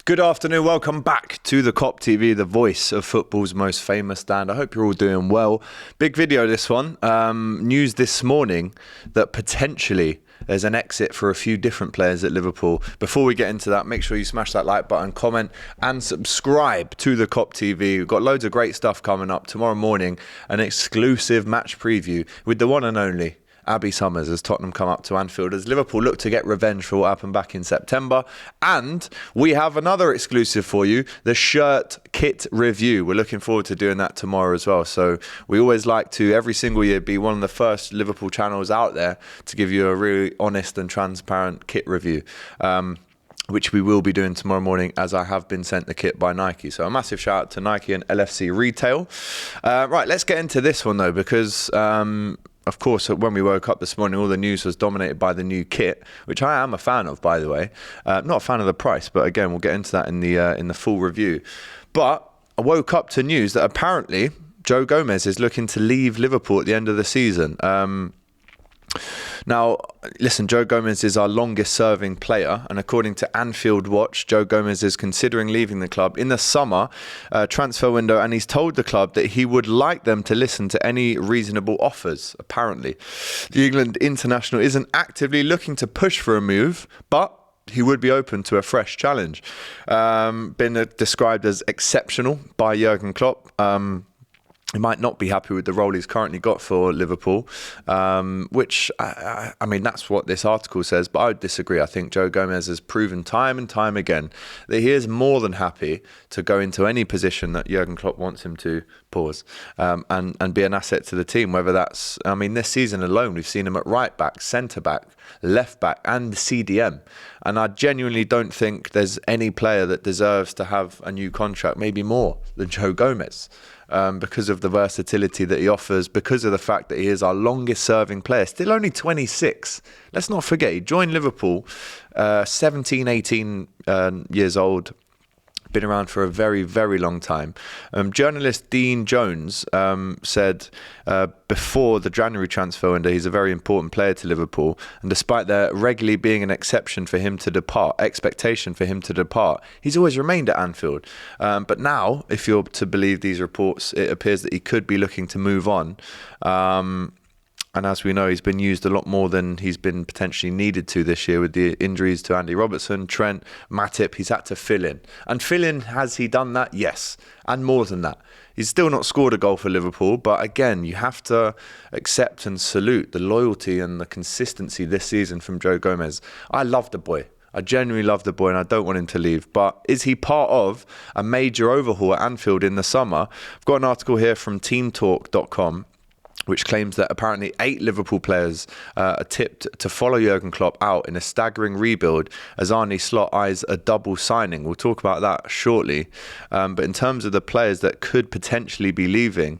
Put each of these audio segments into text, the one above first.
Good afternoon, welcome back to the Kop TV, the voice of football's most famous stand. I hope you're all doing well. Big video this one. News this morning that potentially there's an exit for a few different players at Liverpool. Before we get into that, make sure you smash that like button, comment and subscribe to the Kop TV. We've got loads of great stuff coming up tomorrow morning, an exclusive match preview with the one and only Abby Summers as Tottenham come up to Anfield as Liverpool look to get revenge for what happened back in September. And we have another exclusive for you, the shirt kit review. We're looking forward to doing that tomorrow as well. So we always like to, every single year, be one of the first Liverpool channels out there to give you a really honest and transparent kit review. Which we will be doing tomorrow morning, as I have been sent the kit by Nike. So a massive shout out to Nike and LFC Retail. Right, let's get into this one though, because of course, when we woke up this morning, all the news was dominated by the new kit, which I am a fan of, by the way. Not a fan of the price, but again, we'll get into that in the full review. But I woke up to news that apparently Joe Gomez is looking to leave Liverpool at the end of the season. Now, listen, Joe Gomez is our longest serving player, and according to Anfield Watch, Joe Gomez is considering leaving the club in the summer transfer window, and he's told the club that he would like them to listen to any reasonable offers, apparently. The England international isn't actively looking to push for a move, but he would be open to a fresh challenge. Been described as exceptional by Jurgen Klopp. He might not be happy with the role he's currently got for Liverpool, which, I mean, that's what this article says, but I would disagree. I think Joe Gomez has proven time and time again that he is more than happy to go into any position that Jurgen Klopp wants him to, and be an asset to the team, whether that's, I mean, this season alone, we've seen him at right back, centre back, left back and CDM. And I genuinely don't think there's any player that deserves to have a new contract, maybe more than Joe Gomez. Because of the versatility that he offers, because of the fact that he is our longest serving player, still only 26. Let's not forget, he joined Liverpool 17, 18 years old, been around for a very, very long time. Journalist Dean Jones said before the January transfer window, he's a very important player to Liverpool, and despite there regularly being an expectation for him to depart, he's always remained at Anfield. But now, if you're to believe these reports, it appears that he could be looking to move on. And as we know, he's been used a lot more than he's been potentially needed to this year with the injuries to Andy Robertson, Trent, Matip. He's had to fill in. And fill in, has he done that? Yes. And more than that. He's still not scored a goal for Liverpool. But again, you have to accept and salute the loyalty and the consistency this season from Joe Gomez. I love the boy. I genuinely love the boy and I don't want him to leave. But is he part of a major overhaul at Anfield in the summer? I've got an article here from teamtalk.com, which claims that apparently 8 Liverpool players are tipped to follow Jurgen Klopp out in a staggering rebuild as Arne Slot eyes a double signing. We'll talk about that shortly. But in terms of the players that could potentially be leaving,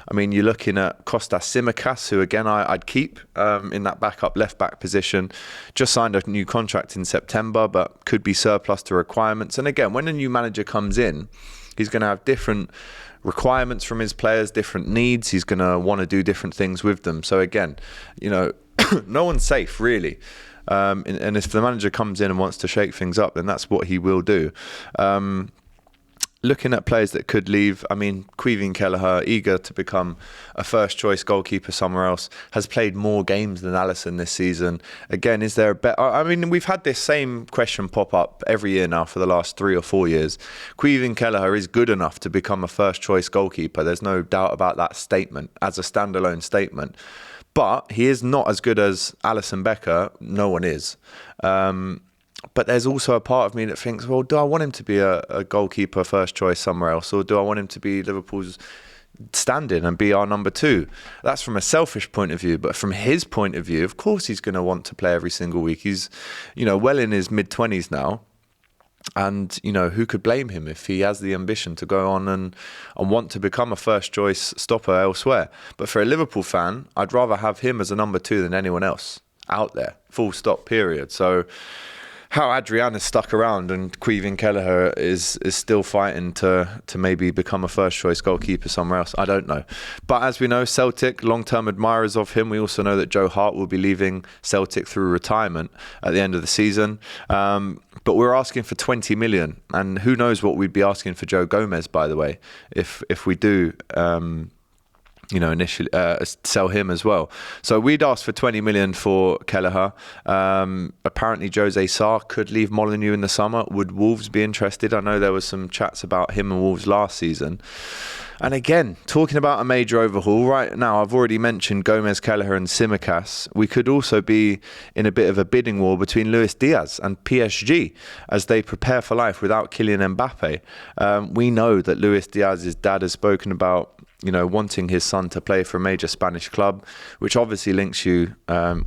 I mean, you're looking at Kostas Tsimikas, who again I'd keep in that backup left-back position. Just signed a new contract in September, but could be surplus to requirements. And again, when a new manager comes in, he's going to have different requirements from his players, different needs. He's going to want to do different things with them. So again, you know, no one's safe really. And if the manager comes in and wants to shake things up, then that's what he will do. Looking at players that could leave, I mean, Kevin Kelleher, eager to become a first-choice goalkeeper somewhere else, has played more games than Alisson this season. Again, is there a better... I mean, we've had this same question pop up every year now for the last 3 or 4 years. Kevin Kelleher is good enough to become a first-choice goalkeeper. There's no doubt about that statement as a standalone statement. But he is not as good as Alisson Becker. No one is. But there's also a part of me that thinks, well, do I want him to be a goalkeeper first choice somewhere else? Or do I want him to be Liverpool's stand-in and be our number 2? That's from a selfish point of view. But from his point of view, of course he's going to want to play every single week. He's, you know, well in his mid-20s now. And, you know, who could blame him if he has the ambition to go on and want to become a first-choice stopper elsewhere? But for a Liverpool fan, I'd rather have him as a number 2 than anyone else out there. Full stop, period. So how Adrian is stuck around and Queven Kelleher is still fighting to maybe become a first choice goalkeeper somewhere else. I don't know. But as we know, Celtic, long-term admirers of him. We also know that Joe Hart will be leaving Celtic through retirement at the end of the season. But we're asking for 20 million. And who knows what we'd be asking for Joe Gomez, by the way, if we do... initially sell him as well. So we'd ask for 20 million for Kelleher. Apparently Jose Sarr could leave Molineux in the summer. Would Wolves be interested? I know there was some chats about him and Wolves last season. And again, talking about a major overhaul, right now I've already mentioned Gomez, Kelleher and Tsimikas. We could also be in a bit of a bidding war between Luis Diaz and PSG as they prepare for life without Kylian Mbappe. We know that Luis Diaz's dad has spoken about wanting his son to play for a major Spanish club, which obviously links you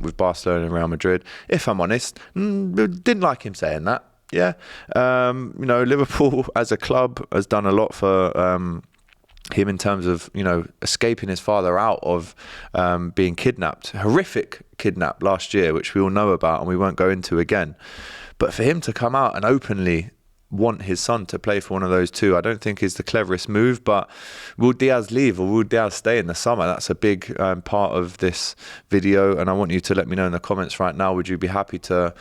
with Barcelona and Real Madrid. If I'm honest, didn't like him saying that. Yeah. Liverpool as a club has done a lot for him in terms of, escaping his father out of being kidnapped. Horrific kidnap last year, which we all know about and we won't go into again. But for him to come out and openly want his son to play for one of those two, I don't think is the cleverest move. But will Diaz leave or will Diaz stay in the summer? That's a big part of this video, and I want you to let me know in the comments right now. Would you be happy to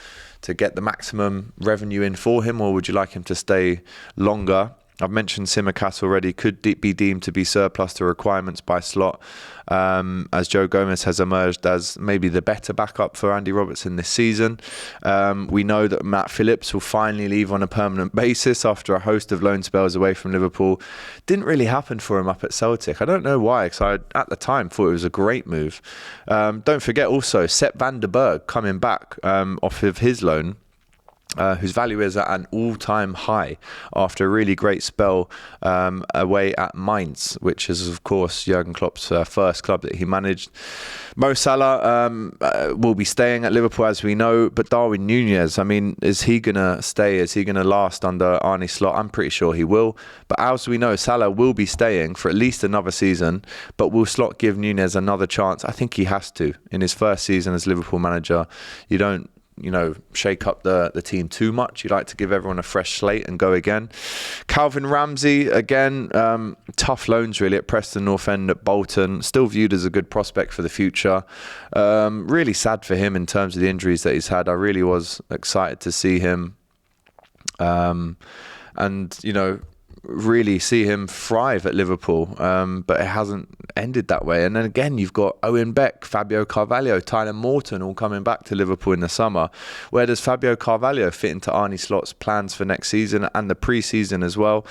get the maximum revenue in for him, or would you like him to stay longer? I've mentioned Tsimikas already, could be deemed to be surplus to requirements by Slot, as Joe Gomez has emerged as maybe the better backup for Andy Robertson this season. We know that Matt Phillips will finally leave on a permanent basis after a host of loan spells away from Liverpool. Didn't really happen for him up at Celtic. I don't know why, because I, at the time, thought it was a great move. Don't forget also, Sepp van der Berg coming back off of his loan. Whose value is at an all-time high after a really great spell away at Mainz, which is, of course, Jurgen Klopp's first club that he managed. Mo Salah will be staying at Liverpool, as we know, but Darwin Núñez, I mean, is he going to stay? Is he going to last under Arne Slot? I'm pretty sure he will. But as we know, Salah will be staying for at least another season, but will Slot give Núñez another chance? I think he has to. In his first season as Liverpool manager, you don't shake up the team too much. You like to give everyone a fresh slate and go again. Calvin Ramsey, again, tough loans really at Preston North End, at Bolton. Still viewed as a good prospect for the future. Really sad for him in terms of the injuries that he's had. I really was excited to see him. Really see him thrive at Liverpool, but it hasn't ended that way. And then again, you've got Owen Beck, Fabio Carvalho, Tyler Morton all coming back to Liverpool in the summer. Where does Fabio Carvalho fit into Arne Slot's plans for next season and the pre-season as well?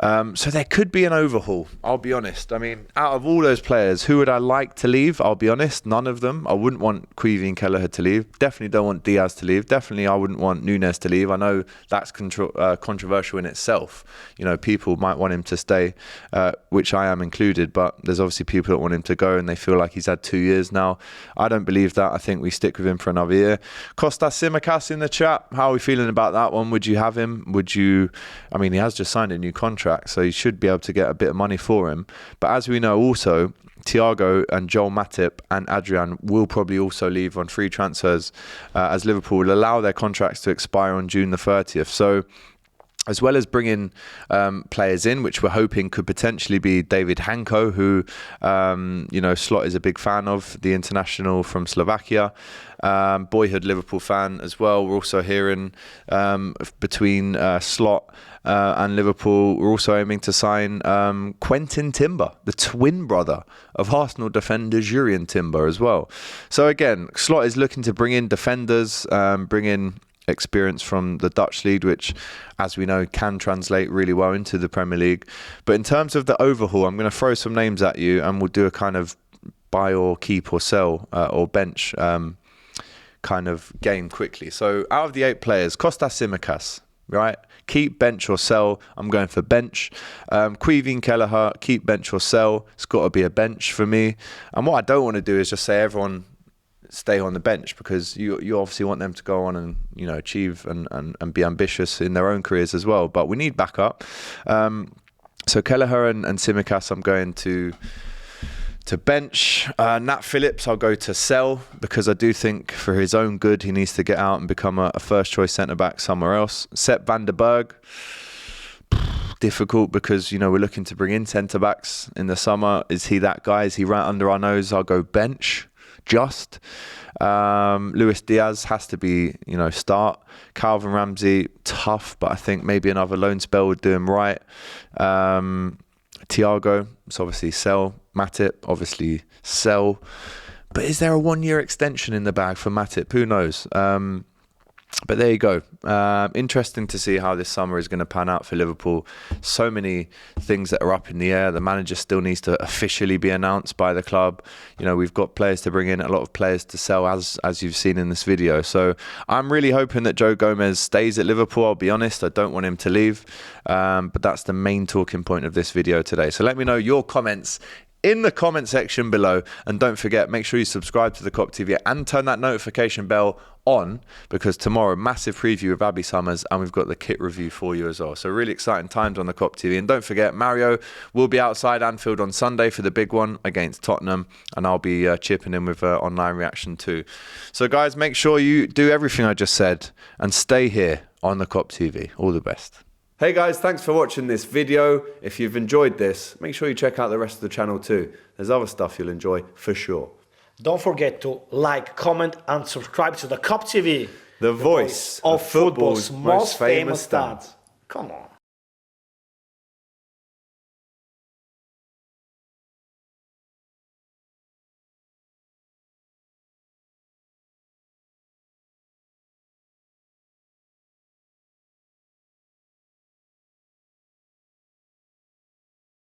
So there could be an overhaul, I'll be honest. I mean, out of all those players, who would I like to leave? I'll be honest, none of them. I wouldn't want Queven Kelleher to leave. Definitely don't want Diaz to leave. Definitely I wouldn't want Núñez to leave. I know that's controversial in itself. People might want him to stay, which I am included, but there's obviously people that want him to go and they feel like he's had 2 years now. I don't believe that. I think we stick with him for another year. Kostas Tsimikas in the chat. How are we feeling about that one? Would you have him? He has just signed a new contract, so you should be able to get a bit of money for him. But as we know also, Thiago and Joel Matip and Adrian will probably also leave on free transfers, as Liverpool will allow their contracts to expire on June the 30th. So as well as bringing players in, which we're hoping could potentially be David Hanko, who, Slot is a big fan of, the international from Slovakia. Boyhood Liverpool fan as well. We're also hearing between Slot and Liverpool, we're also aiming to sign Quentin Timber, the twin brother of Arsenal defender Jurrien Timber as well. So again, Slot is looking to bring in defenders, bring in experience from the Dutch league, which, as we know, can translate really well into the Premier League. But in terms of the overhaul, I'm going to throw some names at you and we'll do a kind of buy or keep or sell or bench kind of game quickly. So out of the 8 players, Kostas Tsimikas, right? Keep, bench or sell. I'm going for bench. Queven Kelleher, keep, bench or sell. It's got to be a bench for me. And what I don't want to do is just say everyone stay on the bench, because you obviously want them to go on and achieve and be ambitious in their own careers as well. But we need backup. So Kelleher and Tsimikas, I'm going to to bench. Nat Phillips, I'll go to sell because I do think for his own good, he needs to get out and become a first choice centre-back somewhere else. Sepp van der Berg, difficult because, you know, we're looking to bring in centre-backs in the summer. Is he that guy? Is he right under our nose? I'll go bench, just. Luis Diaz has to be, you know, start. Calvin Ramsey, tough, but I think maybe another loan spell would do him right. Thiago, it's obviously sell. Matip, obviously sell. But is there a 1-year extension in the bag for Matip? Who knows? But there you go. Interesting to see how this summer is going to pan out for Liverpool. So many things that are up in the air. The manager still needs to officially be announced by the club. You know, we've got players to bring in, a lot of players to sell, as you've seen in this video. So I'm really hoping that Joe Gomez stays at Liverpool. I'll be honest, I don't want him to leave. But that's the main talking point of this video today. So let me know your comments in the comment section below, and don't forget, make sure you subscribe to the Kop TV and turn that notification bell on, because tomorrow, massive preview of Abby Summers, and we've got the kit review for you as well. So really exciting times on the Kop TV. And don't forget, Mario will be outside Anfield on Sunday for the big one against Tottenham, and I'll be chipping in with online reaction too. So guys, make sure you do everything I just said and stay here on the Kop TV. All the best. Hey guys, thanks for watching this video. If you've enjoyed this, make sure you check out the rest of the channel too. There's other stuff you'll enjoy for sure. Don't forget to like, comment and subscribe to the Kop TV. The voice of football's most famous dads. Come on.